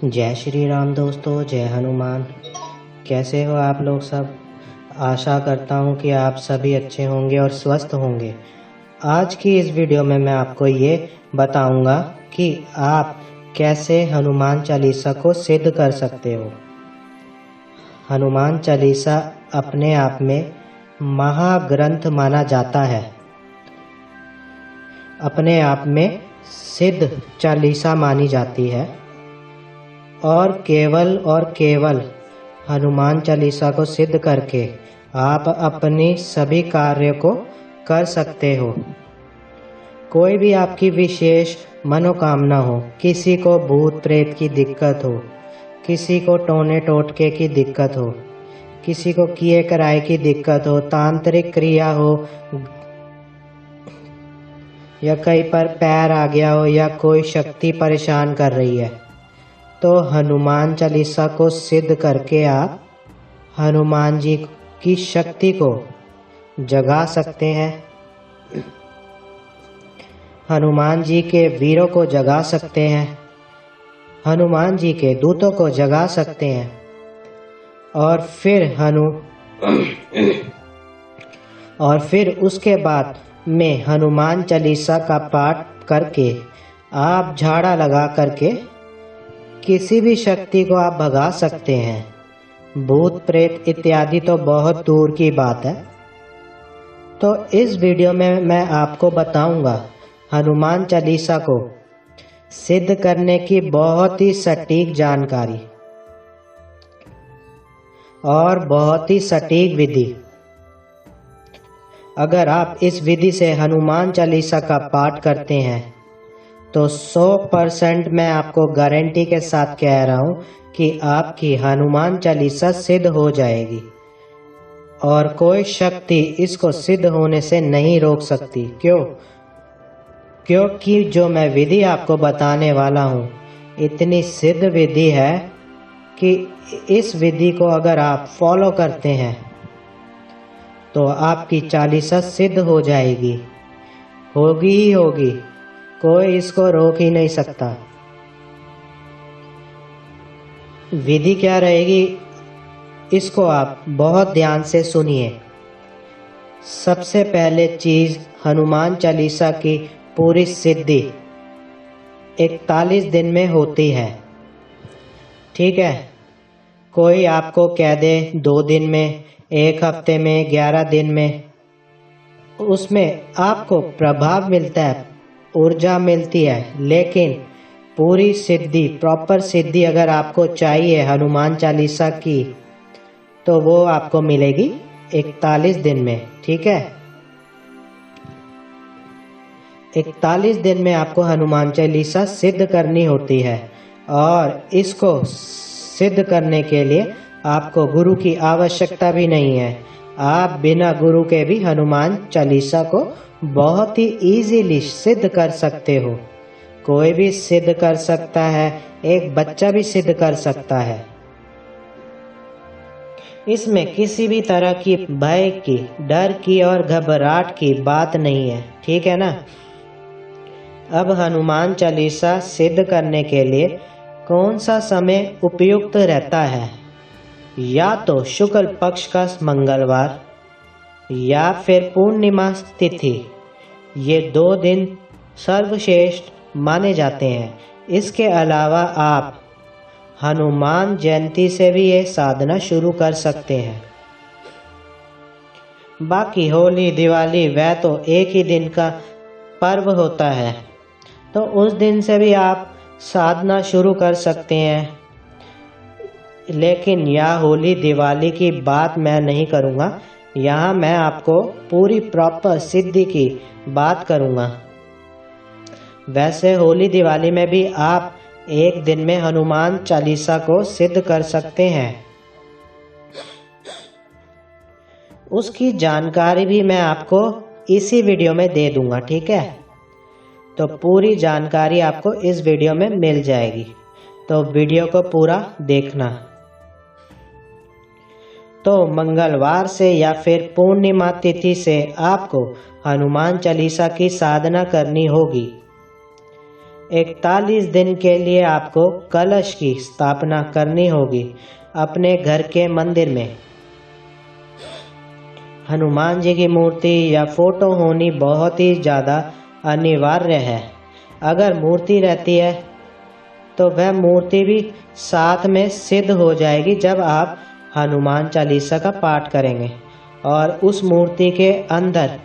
जय श्री राम दोस्तों, जय हनुमान। कैसे हो आप लोग सब। आशा करता हूँ कि आप सभी अच्छे होंगे और स्वस्थ होंगे। आज की इस वीडियो में मैं आपको ये बताऊंगा कि आप कैसे हनुमान चालीसा को सिद्ध कर सकते हो। हनुमान चालीसा अपने आप में महाग्रंथ माना जाता है, अपने आप में सिद्ध चालीसा मानी जाती है और केवल हनुमान चालीसा को सिद्ध करके आप अपनी सभी कार्य को कर सकते हो। कोई भी आपकी विशेष मनोकामना हो, किसी को भूत प्रेत की दिक्कत हो, किसी को टोने टोटके की दिक्कत हो, किसी को किए कराए की दिक्कत हो, तांत्रिक क्रिया हो या कहीं पर पैर आ गया हो या कोई शक्ति परेशान कर रही है, तो हनुमान चालीसा को सिद्ध करके आप हनुमान जी की शक्ति को जगा सकते हैं, हनुमान जी के वीरों को जगा सकते हैं, हनुमान जी के दूतों को जगा सकते हैं। और फिर उसके बाद में हनुमान चालीसा का पाठ करके आप झाड़ा लगा करके किसी भी शक्ति को आप भगा सकते हैं। भूत प्रेत इत्यादि तो बहुत दूर की बात है। तो इस वीडियो में मैं आपको बताऊंगा हनुमान चालीसा को सिद्ध करने की बहुत ही सटीक जानकारी और बहुत ही सटीक विधि। अगर आप इस विधि से हनुमान चालीसा का पाठ करते हैं तो 100% मैं आपको गारंटी के साथ कह रहा हूं कि आपकी हनुमान चालीसा सिद्ध हो जाएगी और कोई शक्ति इसको सिद्ध होने से नहीं रोक सकती। क्योंकि जो मैं विधि आपको बताने वाला हूं इतनी सिद्ध विधि है कि इस विधि को अगर आप फॉलो करते हैं तो आपकी चालीसा सिद्ध हो जाएगी, होगी ही होगी, कोई इसको रोक ही नहीं सकता। विधि क्या रहेगी इसको आप बहुत ध्यान से सुनिए। सबसे पहले चीज हनुमान चालीसा की पूरी सिद्धि 41 दिन में होती है, ठीक है। कोई आपको कह दे 2 दिन में, 1 हफ्ते में, 11 दिन में, उसमें आपको प्रभाव मिलता है, ऊर्जा मिलती है, लेकिन पूरी सिद्धि, प्रॉपर सिद्धि अगर आपको चाहिए हनुमान चालीसा की तो वो आपको मिलेगी 41 दिन में, ठीक है। 41 दिन में आपको हनुमान चालीसा सिद्ध करनी होती है और इसको सिद्ध करने के लिए आपको गुरु की आवश्यकता भी नहीं है। आप बिना गुरु के भी हनुमान चालीसा को बहुत ही इजीली सिद्ध कर सकते हो। कोई भी सिद्ध कर सकता है, एक बच्चा भी सिद्ध कर सकता है। इसमें किसी भी तरह की भय की, डर की और घबराहट की बात नहीं है, ठीक है ना। अब हनुमान चालीसा सिद्ध करने के लिए कौन सा समय उपयुक्त रहता है? या तो शुक्ल पक्ष का मंगलवार या फिर पूर्णिमा तिथि, ये 2 दिन सर्वश्रेष्ठ माने जाते हैं। इसके अलावा आप हनुमान जयंती से भी ये साधना शुरू कर सकते हैं। बाकी होली दिवाली वह तो एक ही दिन का पर्व होता है, तो उस दिन से भी आप साधना शुरू कर सकते हैं। लेकिन यह होली दिवाली की बात मैं नहीं करूँगा, यहाँ मैं आपको पूरी प्रॉपर सिद्धि की बात करूँगा। वैसे होली दिवाली में भी आप एक दिन में हनुमान चालीसा को सिद्ध कर सकते हैं। उसकी जानकारी भी मैं आपको इसी वीडियो में दे दूंगा, ठीक है। तो पूरी जानकारी आपको इस वीडियो में मिल जाएगी, तो वीडियो को पूरा देखना। तो मंगलवार से या फिर पूर्णिमा तिथि से आपको हनुमान चालीसा की साधना करनी होगी। 41 दिन के लिए आपको कलश की स्थापना करनी होगी अपने घर के मंदिर में। हनुमान जी की मूर्ति या फोटो होनी बहुत ही ज़्यादा अनिवार्य है। अगर मूर्ति रहती है तो वह मूर्ति भी साथ में सिद्ध हो जाएगी जब आप हनुमान चालीसा का पाठ करेंगे और उस मूर्ति के अंदर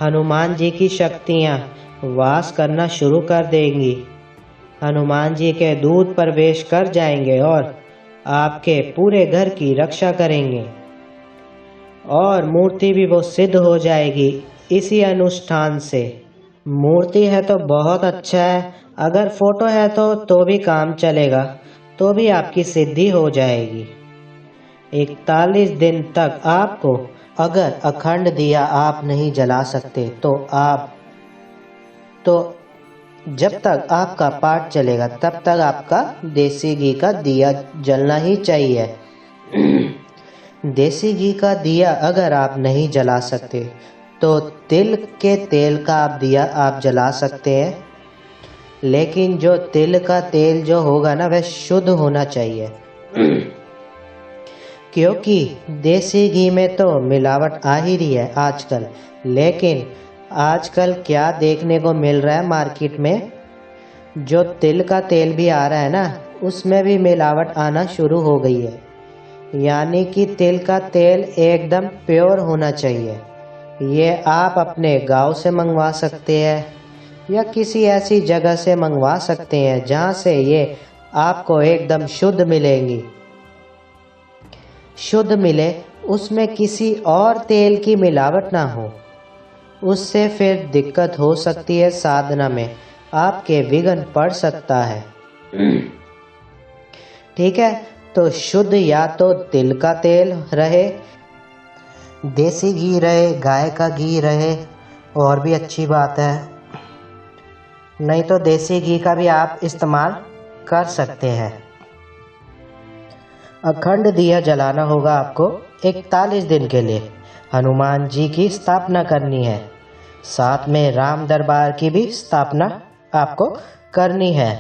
हनुमान जी की शक्तियाँ वास करना शुरू कर देंगी। हनुमान जी के दूत प्रवेश कर जाएंगे और आपके पूरे घर की रक्षा करेंगे और मूर्ति भी वो सिद्ध हो जाएगी इसी अनुष्ठान से। मूर्ति है तो बहुत अच्छा है, अगर फोटो है तो भी काम चलेगा, तो भी आपकी सिद्धि हो जाएगी। 41 दिन तक आपको अगर अखंड दिया आप नहीं जला सकते तो जब तक आपका पाठ चलेगा तब तक आपका देसी घी का दिया जलना ही चाहिए। देसी घी का दिया अगर आप नहीं जला सकते तो तिल के तेल का दिया आप जला सकते हैं, लेकिन जो तिल का तेल जो होगा ना वह शुद्ध होना चाहिए। क्योंकि देसी घी में तो मिलावट आ ही रही है आजकल, लेकिन आजकल क्या देखने को मिल रहा है मार्केट में, जो तिल का तेल भी आ रहा है ना उसमें भी मिलावट आना शुरू हो गई है। यानी कि तिल का तेल एकदम प्योर होना चाहिए। ये आप अपने गांव से मंगवा सकते हैं या किसी ऐसी जगह से मंगवा सकते हैं जहां से ये आपको एकदम शुद्ध मिलेंगी। शुद्ध मिले, उसमें किसी और तेल की मिलावट ना हो, उससे फिर दिक्कत हो सकती है, साधना में आपके विघ्न पड़ सकता है। ठीक है, तो शुद्ध या तो तिल का तेल रहे, देसी घी रहे, गाय का घी रहे और भी अच्छी बात है, नहीं तो देसी घी का भी आप इस्तेमाल कर सकते हैं। अखंड दिया जलाना होगा आपको 41 दिन के लिए। हनुमान जी की स्थापना करनी है, साथ में राम दरबार की भी स्थापना आपको करनी है।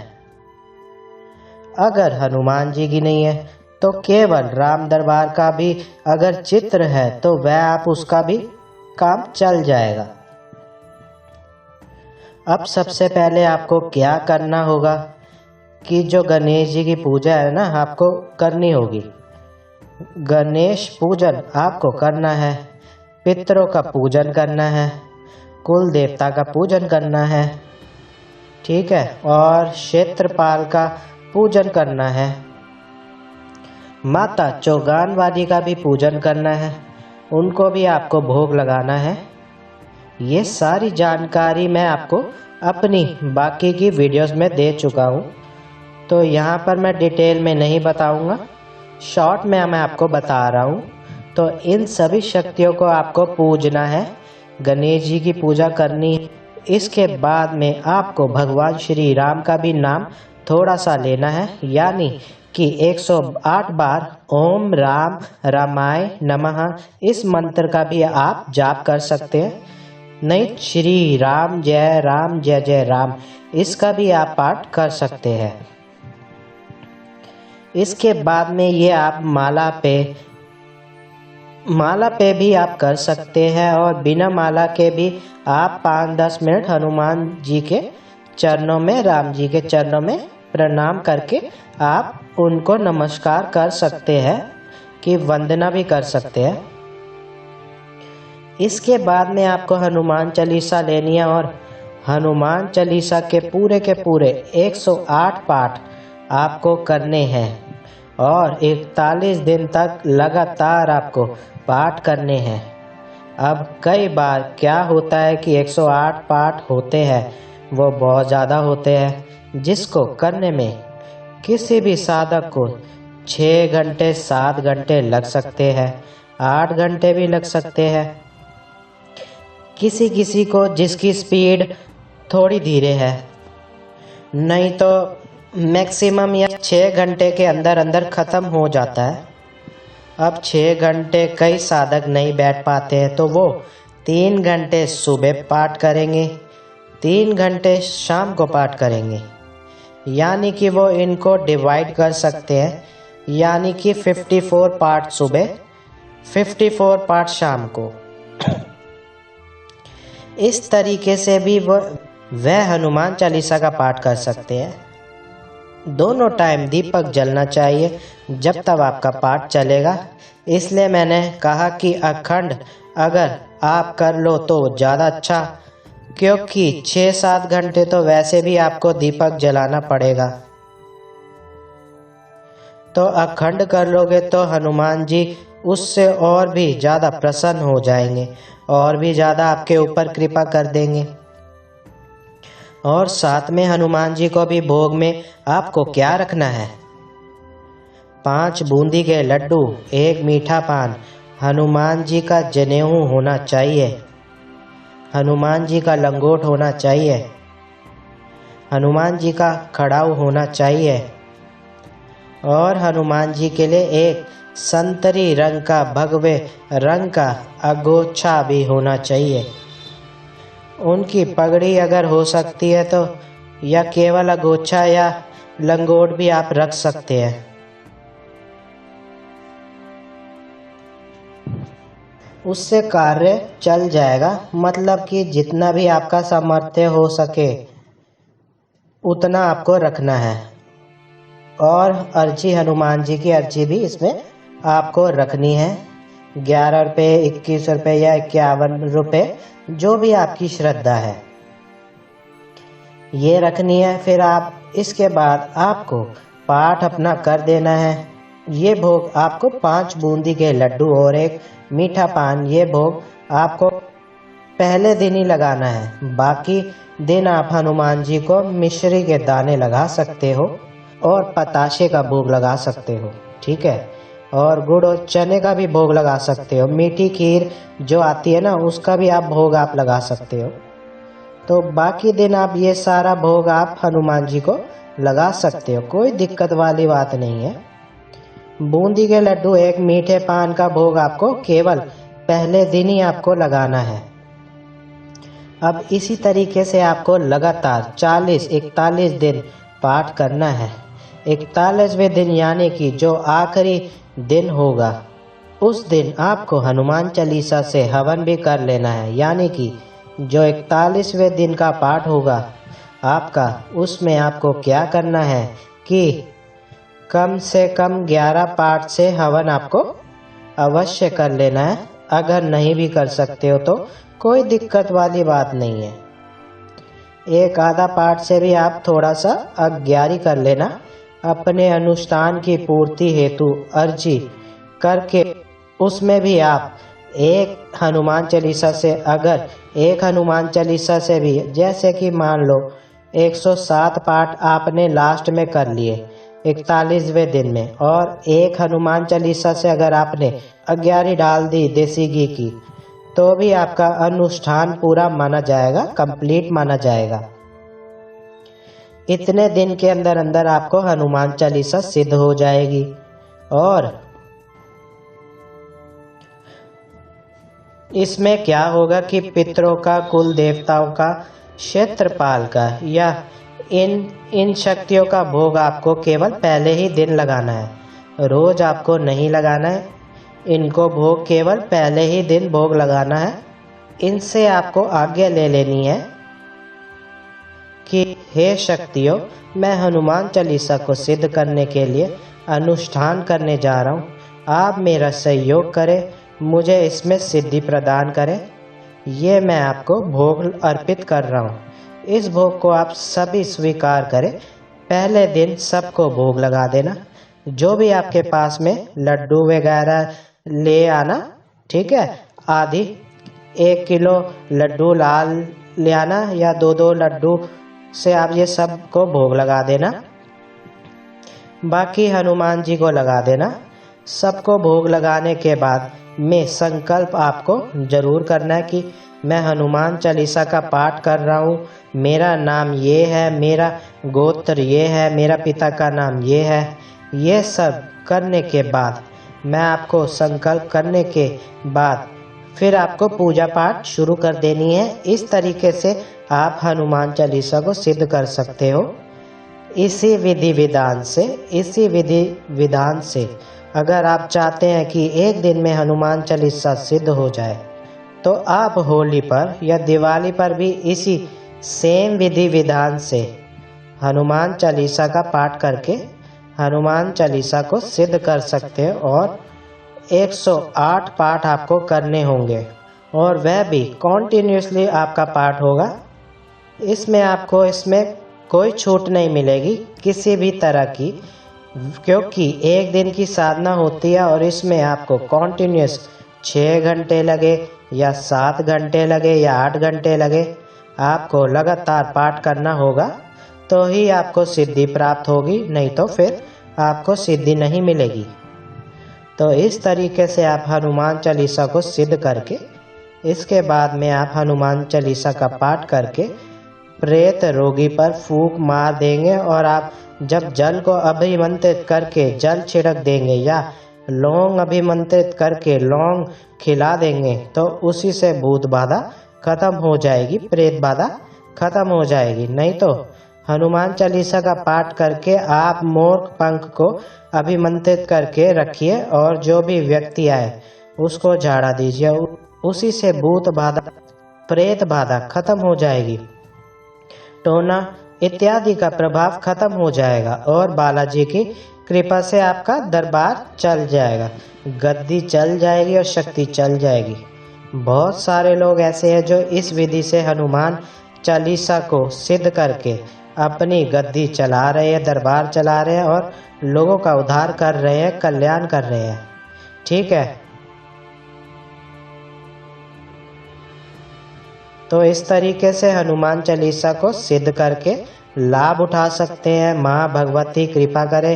अगर हनुमान जी की नहीं है तो केवल राम दरबार का भी अगर चित्र है तो वह आप उसका भी काम चल जाएगा। अब सबसे पहले आपको क्या करना होगा कि जो गणेश जी की पूजा है ना आपको करनी होगी। गणेश पूजन आपको करना है, पितरों का पूजन करना है, कुल देवता का पूजन करना है, ठीक है, और क्षेत्रपाल का पूजन करना है, माता चौगान वाली का भी पूजन करना है, उनको भी आपको भोग लगाना है। ये सारी जानकारी मैं आपको अपनी बाकी की वीडियोस में दे चुका हूँ, तो यहाँ पर मैं डिटेल में नहीं बताऊँगा, शॉर्ट में मैं आपको बता रहा हूँ। तो इन सभी शक्तियों को आपको पूजना है, गणेश जी की पूजा करनी है। इसके बाद में आपको भगवान श्री राम का भी नाम थोड़ा सा लेना है, यानी कि 108 बार ओम राम रामाय नमः इस मंत्र का भी आप जाप कर सकते हैं, नहीं श्री राम जय जय राम इसका भी आप पाठ कर सकते हैं। इसके बाद में ये आप माला पे भी आप कर सकते हैं और बिना माला के भी आप 5-10 मिनट हनुमान जी के चरणों में, राम जी के चरणों में प्रणाम करके आप उनको नमस्कार कर सकते हैं कि वंदना भी कर सकते हैं। इसके बाद में आपको हनुमान चालीसा लेनी है और हनुमान चालीसा के पूरे 108 पाठ आपको करने हैं और 41 दिन तक लगातार आपको पाठ करने हैं। अब कई बार क्या होता है कि 108 पाठ होते हैं, वो बहुत ज़्यादा होते हैं, जिसको करने में किसी भी साधक को 6 घंटे 7 घंटे लग सकते हैं, 8 घंटे भी लग सकते हैं। किसी को जिसकी स्पीड थोड़ी धीरे है, नहीं तो मैक्सिमम या 6 घंटे के अंदर ख़त्म हो जाता है। अब 6 घंटे कई साधक नहीं बैठ पाते हैं तो वो 3 घंटे सुबह पाठ करेंगे, 3 घंटे शाम को पाठ करेंगे। यानी कि वो इनको डिवाइड कर सकते हैं, यानी कि 54 पार्ट सुबह, 54 पार्ट शाम को। इस तरीके से भी वह हनुमान चालीसा का पाठ कर सकते हैं। दोनों टाइम दीपक जलना चाहिए जब तक आपका पाठ चलेगा। इसलिए मैंने कहा कि अखंड अगर आप कर लो तो ज़्यादा अच्छा, क्योंकि 6-7 घंटे तो वैसे भी आपको दीपक जलाना पड़ेगा। तो अखंड कर लोगे तो हनुमान जी उससे और भी ज़्यादा प्रसन्न हो जाएंगे और भी ज़्यादा आपके ऊपर कृपा कर देंगे। और साथ में हनुमान जी को भी भोग में आपको क्या रखना है? 5 बूंदी के लड्डू, 1 मीठा पान, हनुमान जी का जनेऊ होना चाहिए, हनुमान जी का लंगोट होना चाहिए, हनुमान जी का खड़ाऊ होना चाहिए और हनुमान जी के लिए एक संतरी रंग का भगवे रंग का अगोछा भी होना चाहिए। उनकी पगड़ी अगर हो सकती है तो, या केवल अगोछा या लंगोट भी आप रख सकते हैं। उससे कार्य चल जाएगा, मतलब कि जितना भी आपका सामर्थ्य हो सके उतना आपको रखना है। और अर्जी, हनुमान जी की अर्जी भी इसमें आपको रखनी है। 11 रुपये, 21 रुपये या 51 रुपये, जो भी आपकी श्रद्धा है ये रखनी है। फिर आप इसके बाद आपको पाठ अपना कर देना है। ये भोग आपको 5 बूंदी के लड्डू और 1 मीठा पान, ये भोग आपको पहले दिन ही लगाना है। बाकी दिन आप हनुमान जी को मिश्री के दाने लगा सकते हो और पताशे का भोग लगा सकते हो, ठीक है। और गुड़ और चने का भी भोग लगा सकते हो। मीठी खीर जो आती है ना, उसका भी आप भोग आप लगा सकते हो। तो बाकी दिन आप ये सारा भोग आप हनुमान जी को लगा सकते हो, कोई दिक्कत वाली बात नहीं है। बूंदी के लड्डू, 1 मीठे पान का भोग आपको केवल पहले दिन ही आपको लगाना है। अब इसी तरीके से आपको लगातार 41 दिन पाठ करना है। 41वें दिन यानी कि जो आखिरी दिन होगा, उस दिन आपको हनुमान चालीसा से हवन भी कर लेना है। यानी कि जो 41वें दिन का पाठ होगा आपका, उसमें आपको क्या करना है कि कम से कम 11 पाठ से हवन आपको अवश्य कर लेना है। अगर नहीं भी कर सकते हो तो कोई दिक्कत वाली बात नहीं है। 1 आधा पाठ से भी आप थोड़ा सा 11 कर लेना। अपने अनुष्ठान की पूर्ति हेतु अर्जी करके उसमें भी आप एक हनुमान चालीसा से, अगर एक हनुमान चालीसा से भी, जैसे कि मान लो 107 पाठ आपने लास्ट में कर लिए 41वें दिन में, और एक हनुमान चालीसा से अगर आपने 11 डाल दी देसी घी की, तो भी आपका अनुष्ठान पूरा माना जाएगा, कंप्लीट माना जाएगा। इतने दिन के अंदर अंदर आपको हनुमान चालीसा सिद्ध हो जाएगी। और इसमें क्या होगा कि पितरों का, कुल देवताओं का, क्षेत्रपाल का या इन शक्तियों का भोग आपको केवल पहले ही दिन लगाना है, रोज आपको नहीं लगाना है। इनको भोग केवल पहले ही दिन भोग लगाना है। इनसे आपको आज्ञा ले लेनी है कि हे शक्तियों, मैं हनुमान चालीसा को सिद्ध करने के लिए अनुष्ठान करने जा रहा हूँ, आप मेरा सहयोग करें, मुझे इसमें सिद्धि प्रदान करें। ये मैं आपको भोग अर्पित कर रहा हूँ। इस भोग को आप सभी स्वीकार करें। पहले दिन सबको भोग लगा देना। जो भी आपके पास में लड्डू वगैरह ले आना, ठीक है। आधी 1 किलो लड्डू लाल ले आना, या 2-2 लड्डू से आप ये सब को भोग लगा देना। बाकी हनुमान जी को लगा देना। सबको भोग लगाने के बाद में संकल्प आपको जरूर करना है कि मैं हनुमान चालीसा का पाठ कर रहा हूँ, मेरा नाम ये है, मेरा गोत्र ये है, मेरा पिता का नाम ये है। ये सब करने के बाद मैं आपको संकल्प करने के बाद फिर आपको पूजा पाठ शुरू कर देनी है। इस तरीके से आप हनुमान चालीसा को सिद्ध कर सकते हो। इसी विधि विधान से अगर आप चाहते हैं कि एक दिन में हनुमान चालीसा सिद्ध हो जाए, तो आप होली पर या दिवाली पर भी इसी सेम विधि विधान से हनुमान चालीसा का पाठ करके हनुमान चालीसा को सिद्ध कर सकते हैं। और 108 पाठ आपको करने होंगे और वह भी कॉन्टिन्यूसली आपका पाठ होगा। इसमें कोई छूट नहीं मिलेगी किसी भी तरह की, क्योंकि एक दिन की साधना होती है और इसमें आपको कॉन्टिन्यूस 6 घंटे लगे या 7 घंटे लगे या 8 घंटे लगे, आपको लगातार पाठ करना होगा, तो ही आपको सिद्धि प्राप्त होगी, नहीं तो फिर आपको सिद्धि नहीं मिलेगी। तो इस तरीके से आप हनुमान चालीसा को सिद्ध करके इसके बाद में आप हनुमान चालीसा का पाठ करके प्रेत रोगी पर फूंक मार देंगे। और आप जब जल को अभिमंत्रित करके जल छिड़क देंगे या लौंग अभिमंत्रित करके लौंग खिला देंगे, तो उसी से भूत बाधा खत्म हो जाएगी, प्रेत बाधा खत्म हो जाएगी। नहीं तो हनुमान चालीसा का पाठ करके आप मोर पंख को अभिमंत्रित करके रखिए और जो भी व्यक्ति आए उसको झाड़ा दीजिए, उसी से भूत बाधा प्रेत बाधा खत्म हो जाएगी, टोना इत्यादि का प्रभाव खत्म हो जाएगा और बालाजी की कृपा से आपका दरबार चल जाएगा, गद्दी चल जाएगी और शक्ति चल जाएगी। बहुत सारे लोग ऐसे हैं जो इस विधि से हनुमान चालीसा को सिद्ध करके अपनी गद्दी चला रहे हैं, दरबार चला रहे हैं और लोगों का उद्धार कर रहे हैं, कल्याण कर रहे हैं। ठीक है, तो इस तरीके से हनुमान चालीसा को सिद्ध करके लाभ उठा सकते हैं। माँ भगवती कृपा करे,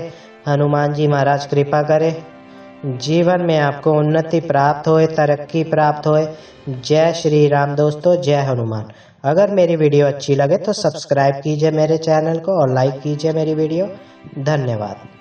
हनुमान जी महाराज कृपा करे, जीवन में आपको उन्नति प्राप्त होए, तरक्की प्राप्त होए। जय श्री राम दोस्तों, जय हनुमान। अगर मेरी वीडियो अच्छी लगे तो सब्सक्राइब कीजिए मेरे चैनल को और लाइक कीजिए मेरी वीडियो। धन्यवाद।